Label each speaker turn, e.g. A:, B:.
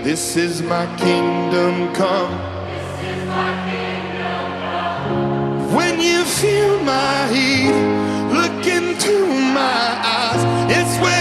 A: This is my kingdom come. When you feel my heat, look into my eyes. It's where